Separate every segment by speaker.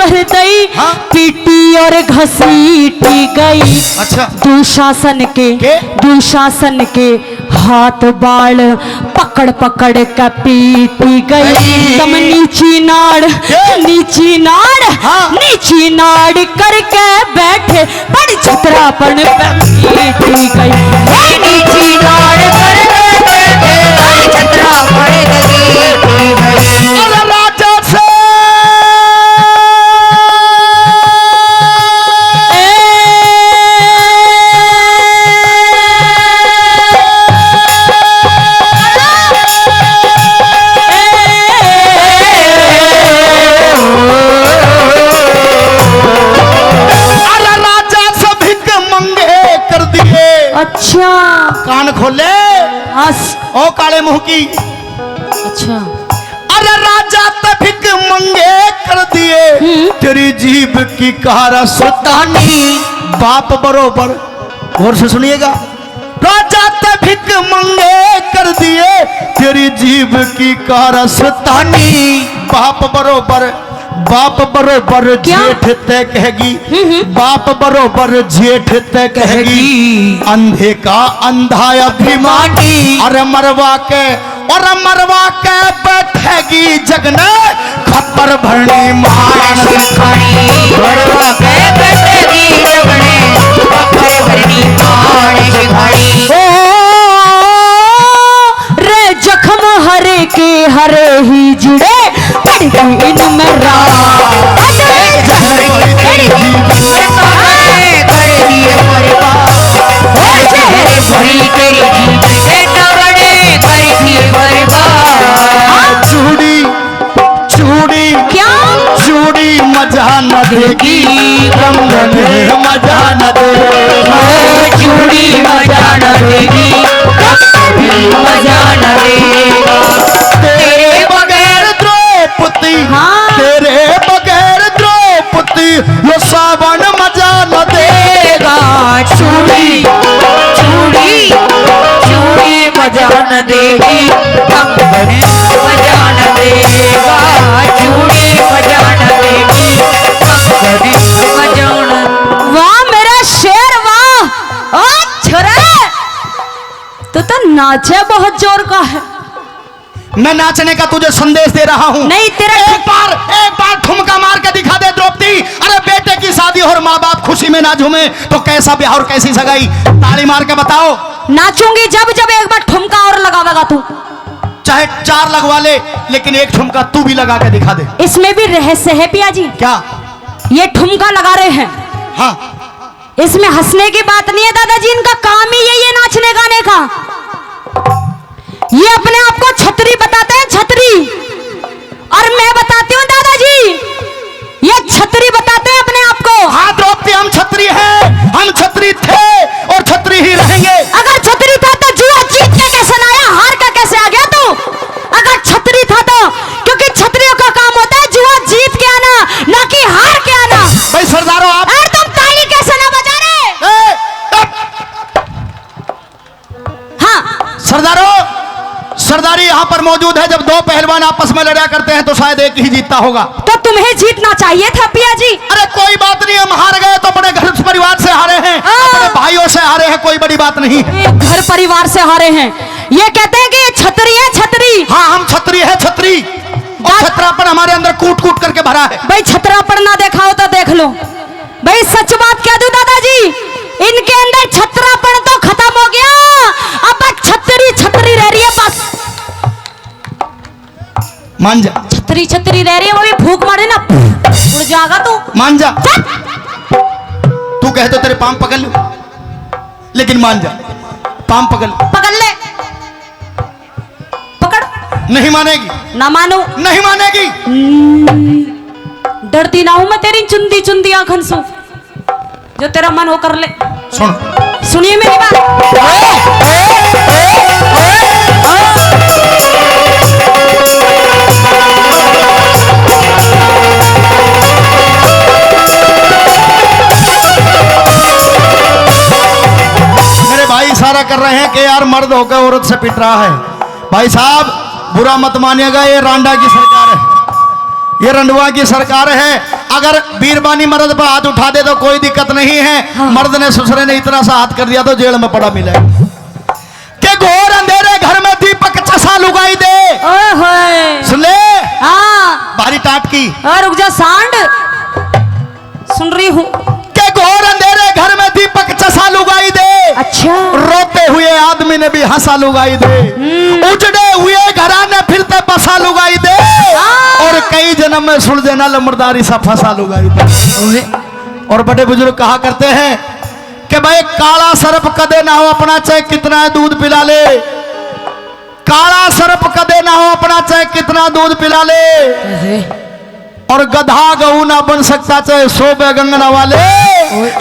Speaker 1: कर दई, पीटी और घसीटी गई।
Speaker 2: अच्छा।
Speaker 1: दुशासन के हाथ बाल पकड़ पकड़ के पीटी गई। तम नीची नाड़ करके बैठे, बड़ी छतरापन पे पीटी गई। नीची नाड़ करके बैठे, बड़ी छतरापन पे पीटी गई।
Speaker 2: राजा से
Speaker 1: अच्छा
Speaker 2: कान खोले ओ काले मुंह की।
Speaker 1: अच्छा।
Speaker 2: अरे राजा तभिक मंगे कर दिए, तेरी जीभ की कहारा सुल्तानी। बाप बरोबर, गौर से सुनिएगा। राजा तभिक मंगे कर दिए, तेरी जीभ की कहारा सुल्तानी। बाप बरोबर जेठ तय कहेगी, बाप बरोबर जेठ तय कहेगी। अंधे का अंधा अभिमानी, अरे मरवा के बैठेगी जगने खप्पर भरनी मान दिखाई। मरवा के बैठेगी जगने खप्पर भरनी मान दिखाई।
Speaker 1: ओ रे जख्म हरे के हरे ही जुड़े, इनमें
Speaker 2: चूड़ी मजा न देगी, कंगन मजा न देगी। चूड़ी मजा न देगी, मजा न देगी। तेरे बगैर द्रौपदी, तेरे बगैर द्रौपदी ये सावन मजा न देगा। चूड़ी मजा न देगी, कंगन मजा न देगा। चूड़ी मजा न देगी, कंगन मजा न।
Speaker 1: वाह मेरा शेर, वाह। ओ छोरा, तू तो नाचे बहुत जोर का है।
Speaker 2: मैं नाचने का तुझे संदेश दे रहा हूँ।
Speaker 1: नहीं तेरा
Speaker 2: एक बार ठुमका मार के दिखा दे द्रौपदी। अरे बेटे की शादी और माँ बाप खुशी में ना झूमे तो कैसा ब्याह और कैसी सगाई। ताली मार के बताओ।
Speaker 1: नाचूंगी जब एक बार ठुमका और लगावेगा तू।
Speaker 2: चाहे 4 लगवा ले, लेकिन एक ठुमका तू भी लगा के दिखा दे।
Speaker 1: इसमें भी रहस्य है पिया जी।
Speaker 2: क्या?
Speaker 1: ये ठुमका लगा रहे हैं,
Speaker 2: हाँ,
Speaker 1: इसमें हंसने की बात नहीं है दादाजी। इनका काम ही यही है नाचने गाने का। ये अपने आप को छतरी बताते हैं, छतरी। और मैं बताती हूँ दादाजी, ये छतरी बताते हैं अपने आप को।
Speaker 2: हाँ द्रौपदी, हम छतरी हैं, हम छतरी थे और छतरी ही रहेंगे।
Speaker 1: अगर छतरी था तो जुआ जीत के कैसे लाया, हार का कैसे आ गया तू? अगर छतरी था तो, क्योंकि छतरियों का काम होता है जुआ जीत के आना, ना कि हार के आना।
Speaker 2: भाई सरदारों, आप
Speaker 1: और तुम ताली कैसे ना बजा रहे? हाँ
Speaker 2: सरदारों, सरदारी यहाँ पर मौजूद है। जब 2 पहलवान आपस में लड़ा करते हैं तो शायद एक ही जीतता होगा।
Speaker 1: तो तुम्हें जीतना चाहिए था पिया जी।
Speaker 2: अरे कोई बात नहीं, हम हार गए तो अपने घर परिवार से हारे हैं, अपने भाइयों से हारे हैं, कोई बड़ी बात नहीं।
Speaker 1: घर परिवार से हारे हैं। ये कहते हैं कि ये छतरी है, छतरी।
Speaker 2: हाँ, हम छतरी है, छतरी। और छतरापन हमारे अंदर कूट कूट करके भरा है।
Speaker 1: भाई छतरापन ना देखा हो तो देख लो। भाई सच बात कह दूं दादाजी, इनके अंदर छतरापन तो खत्म हो गया। अब छतरी रह रही है बस।
Speaker 2: मान जा।
Speaker 1: छतरी रह रही है, वो भी भूख मारे ना उड़ जाएगा तू।
Speaker 2: मान जा। तू कहे तो तेरे पाम पकड़ लूं, लेकिन मान जा। पाम पकड़
Speaker 1: ले, पकड़।
Speaker 2: नहीं मानेगी।
Speaker 1: ना मानू।
Speaker 2: नहीं मानेगी।
Speaker 1: डरती ना हूं मैं तेरी चुंदी चुंदी आंखन से। जो तेरा मन हो कर ले।
Speaker 2: सुन,
Speaker 1: सुनिए मेरी बात।
Speaker 2: मेरे भाई इशारा कर रहे हैं कि यार मर्द होकर औरत से पिट रहा है। भाई साहब बुरा मत मानिएगा, ये रांडा की सरकार है, ये रंडवा की सरकार है। अगर बीरबानी मर्द पर हाथ उठा दे तो कोई दिक्कत नहीं है।
Speaker 1: हाँ।
Speaker 2: मर्द ने ससुरे ने इतना सा हाथ कर दिया तो जेल में पड़ा मिला के घोर अंधेरे घर में दीपक चसा लुगाई दे।
Speaker 1: ओए होए।
Speaker 2: सुन ले
Speaker 1: हाँ
Speaker 2: बारी टाट की
Speaker 1: रुक जा सांड, सुन रही हूँ।
Speaker 2: के घोर अंधेरे घर में दीपक चसा लुगाई दे।
Speaker 1: अच्छा
Speaker 2: रोते हुए आदमी ने भी हंसा लुगाई दे। उजड़े हुए घराने फिरते बसा लुगाई दे। और कई जन्म में सुलझे ना लमरदारी सा फंसा लुगाई दे। और बड़े बुजुर्ग कहा करते हैं कि भाई काला सर्प कदे ना हो अपना चाहे कितना दूध पिला ले। काला सर्प कदे ना हो अपना चाहे कितना दूध पिला ले। और गधा गऊ ना बन सकता चाहे 100 गंगना वाले।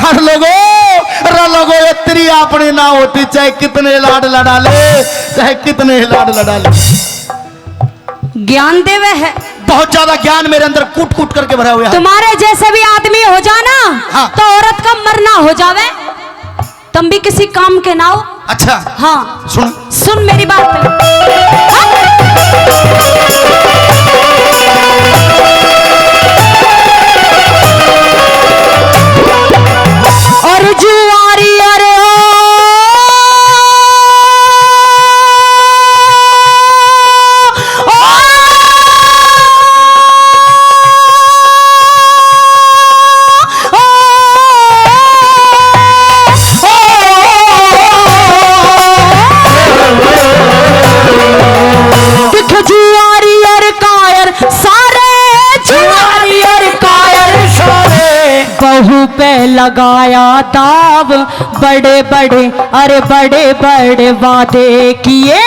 Speaker 2: हर लोगो ये तेरी अपनी ना होती चाहे कितने लाड लड़ा ले, चाहे कितने लाड लड़ा ले।
Speaker 1: ज्ञान देवे है,
Speaker 2: बहुत ज्यादा ज्ञान मेरे अंदर कूट कूट करके भरा हुआ है।
Speaker 1: तुम्हारे जैसे भी आदमी हो जाना।
Speaker 2: हाँ।
Speaker 1: तो औरत का मरना हो जावे, तुम भी किसी काम के ना हो।
Speaker 2: अच्छा
Speaker 1: हाँ
Speaker 2: सुन
Speaker 1: मेरी बात। और जुआरी अरे बहू पे लगाया दाव, बड़े बड़े अरे बड़े बड़े वादे किए,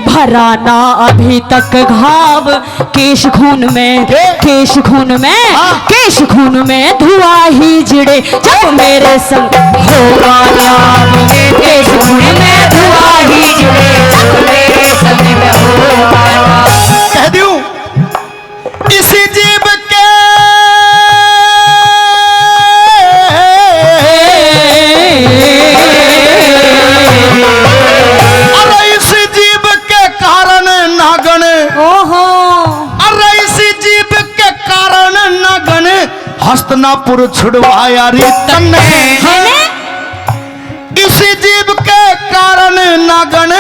Speaker 1: भरा ना अभी तक घाव। केश खून में केश खून में केश खून में धुआं ही जिड़े जब मेरे संग होगा नाम। केश खून में धुआं ही जिड़े जब मेरे संग में होगा नाम।
Speaker 2: कह दूं इसी जीव के अरे इस जीव के कारण नागन।
Speaker 1: ओहो
Speaker 2: अरे इसी जीव के कारण नागन हस्तिनापुर छुड़वाया रीतन ने। इसी जीव के कारण नागन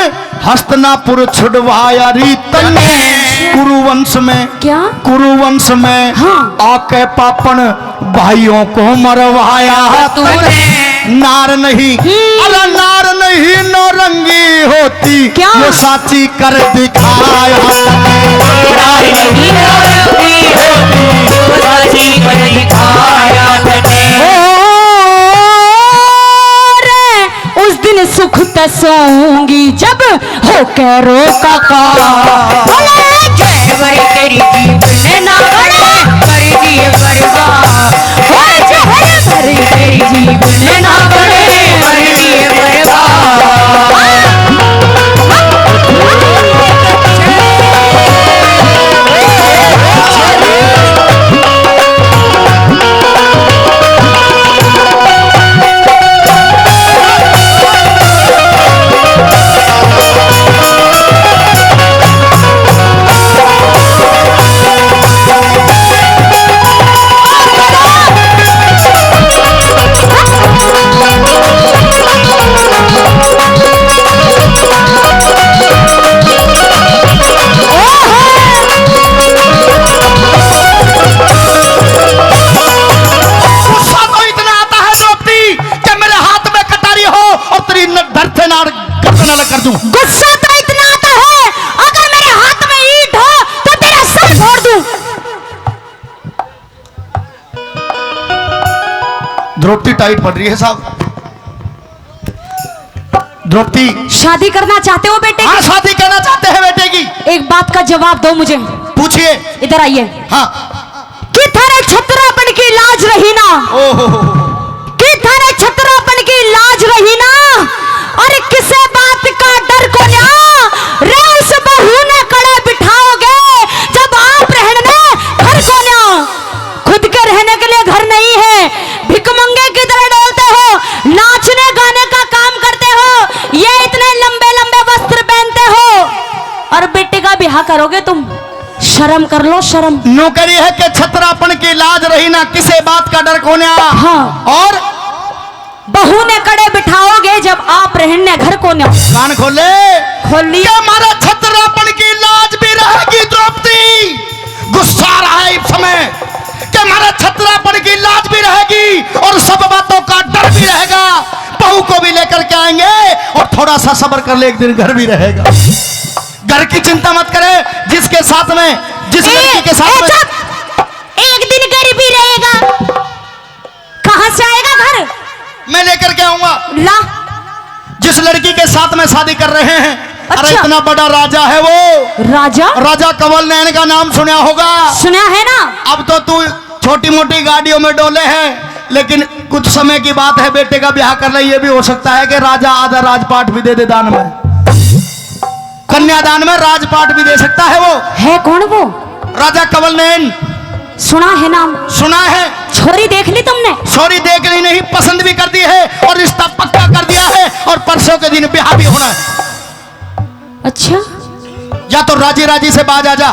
Speaker 2: हस्तिनापुर छुड़वाया रीतन ने। कुरुवंश में
Speaker 1: क्या
Speaker 2: कुरुवंश में
Speaker 1: हाँ।
Speaker 2: आके पापन भाइयों को मरवाया तूने। नार नहीं अरे नार नहीं नौरंगी होती
Speaker 1: क्या?
Speaker 2: वो साची कर दिखाया। नार नहीं नौरंगी होती वो साची कर दिखाया।
Speaker 1: उस दिन सुख तसोंगी जब हो के रोका का तेरी जीवन ना बड़े कर दिए बर्बाद। तेरी जीवन ना बड़े कर दिए
Speaker 2: कर दूं।
Speaker 1: गुस्सा तो इतना आता है, अगर मेरे हाथ में ईंट हो तो तेरा सर फोड़ दूं।
Speaker 2: द्रौपदी टाइट पड़ रही है साहब। द्रौपदी
Speaker 1: शादी करना चाहते हो बेटे?
Speaker 2: हाँ शादी करना चाहते हैं बेटे की।
Speaker 1: एक बात का जवाब दो मुझे।
Speaker 2: पूछिए।
Speaker 1: इधर आइए।
Speaker 2: हाँ।
Speaker 1: कि थारे छत्रापन की लाज रही ना।
Speaker 2: ओहो
Speaker 1: कि थारे छत्रापन की लाज रही ना। अरे किसे बात का डर को ना रे उस बहू ने कड़े बिठाओगे जब आप रहने घर को ना। खुद के रहने के लिए घर नहीं है, भिकमंगे की तरह डोलते हो, नाचने गाने का काम करते हो, ये इतने लंबे लंबे वस्त्र पहनते हो और बेटे का ब्याह करोगे तुम। शर्म कर लो शर्म।
Speaker 2: नौकरी है कि छतरापन की लाज रही ना, किसे बात का डर कोन्या।
Speaker 1: हाँ।
Speaker 2: और
Speaker 1: बहू ने कड़े बिठाओगे जब आप रहने घर को न।
Speaker 2: कान खोले,
Speaker 1: खोल लिया।
Speaker 2: हमारा छतरापन की लाज भी रहेगी द्रौपदी। गुस्सा रहा है इस समय कि हमारा छतरापन की लाज भी रहेगी और सब बातों का डर भी रहेगा। बहू को भी लेकर के आएंगे और थोड़ा सा सब्र कर ले, एक दिन घर भी रहेगा। घर की चिंता मत करे, जिसके साथ में जिस लड़की के साथ में
Speaker 1: एक दिन घर भी रहेगा। कहां से आएगा घर?
Speaker 2: मैं लेकर के आऊंगा।
Speaker 1: ला।
Speaker 2: जिस लड़की के साथ में शादी कर रहे हैं,
Speaker 1: अच्छा।
Speaker 2: अरे इतना बड़ा राजा है वो।
Speaker 1: राजा?
Speaker 2: राजा कंवल नयन का नाम सुना होगा।
Speaker 1: सुना है ना।
Speaker 2: अब तो तू छोटी मोटी गाड़ियों में डोले है, लेकिन कुछ समय की बात है, बेटे का ब्याह कर ले, ये भी हो सकता है कि राजा आधा राजपाट भी दे दे दान में, कन्यादान में राजपाट भी दे सकता है। वो
Speaker 1: है कौन वो?
Speaker 2: राजा कंवल नयन।
Speaker 1: सुना है नाम?
Speaker 2: सुना है।
Speaker 1: छोरी देख ली तुमने?
Speaker 2: छोरी देख ली नहीं, पसंद भी कर दी है और रिश्ता पक्का कर दिया है और परसों के दिन ब्याह भी होना है।
Speaker 1: अच्छा।
Speaker 2: या तो राजी राजी से बाज आ जा,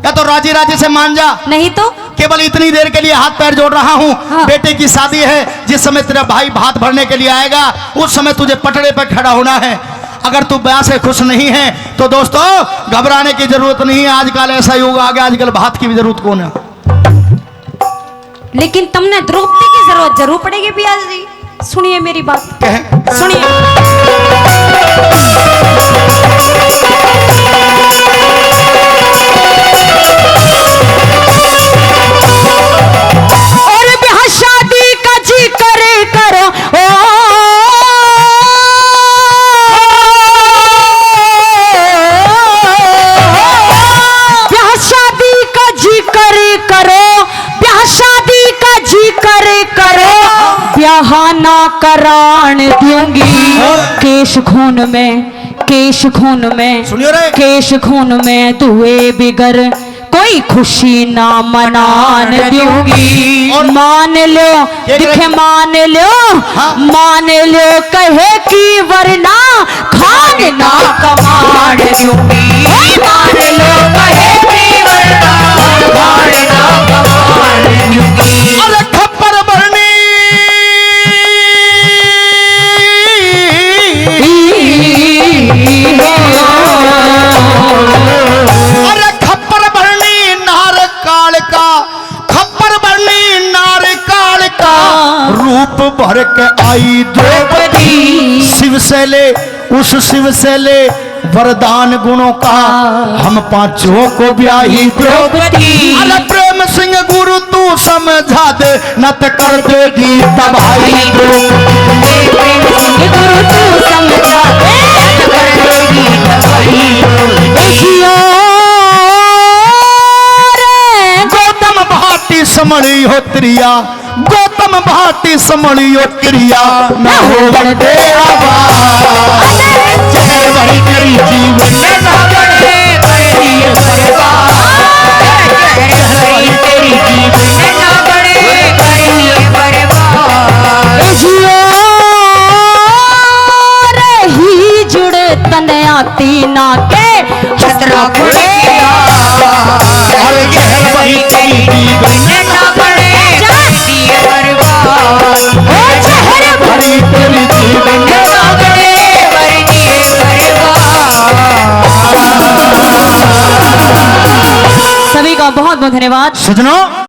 Speaker 2: या तो राजी राजी से मान जा।
Speaker 1: नहीं तो
Speaker 2: केवल इतनी देर के लिए हाथ पैर जोड़ रहा हूँ।
Speaker 1: हाँ।
Speaker 2: बेटे की शादी है, जिस समय तेरा भाई भात भरने के लिए आएगा उस समय तुझे पटड़े पर खड़ा होना है। अगर तू ब्याह से खुश नहीं है तो दोस्तों घबराने की जरूरत नहीं है। आजकल ऐसा युग आ गया, आजकल भात की भी जरूरत कौन है।
Speaker 1: लेकिन तुमने द्रौपदी की जरूरत जरूर पड़ेगी पिया जी। सुनिए मेरी बात, सुनिए। और ब्याह शादी का जी करे करो ब्याह शादी का जी करे करो, ब्याह शादी का जी करे करो, ब्याह ना करान दूंगी। केश खून में, केश खून में,
Speaker 2: सुनियो रे।
Speaker 1: केश खून में दुए बिगर कोई खुशी ना मनान दूंगी।
Speaker 2: और
Speaker 1: मान लो दिखे, मान लो,
Speaker 2: हाँ।
Speaker 1: मान लो कहे कि वरना खान ना कमान दूंगी। मान लो कहे कि वरना खान ना कमान दूंगी।
Speaker 2: अरे खप्पर भरनी, अरे खप्पर भरनी नार काल का, खप्पर भरनी नार काल का, रूप भर के आई द्रौपदी। शिव से ले, उस शिव से ले वरदान गुणों का, हम पांचों को ब्याही द्रौपदी। अरे प्रेम सिंह गुरु तू समझा दे, न तो कर देगी तबाही द्रौपदी।
Speaker 1: गुरु तू समझा दे, न कर देगी तबाही।
Speaker 2: गौतम भाटी समणी हो त्रिया, गौतम भाटी समणी हो त्रिया, न हो बड़े आवाज। जहर भरी तेरी जीवन में ना बड़े बड़ी बर्बाद। जहर भरी तेरी जीवन में ना बड़े बड़ी बर्बाद।
Speaker 1: रही जुड़ तन आती ना के खतरा खुड़े।
Speaker 2: और जहर भरी तेरी जीवन में ना बड़े बड़ी बर्बाद। जहर भरी तेरी जीवन में ना बड़े बड़ी बर्बाद।
Speaker 1: सभी का बहुत बहुत धन्यवाद।
Speaker 2: सजनों।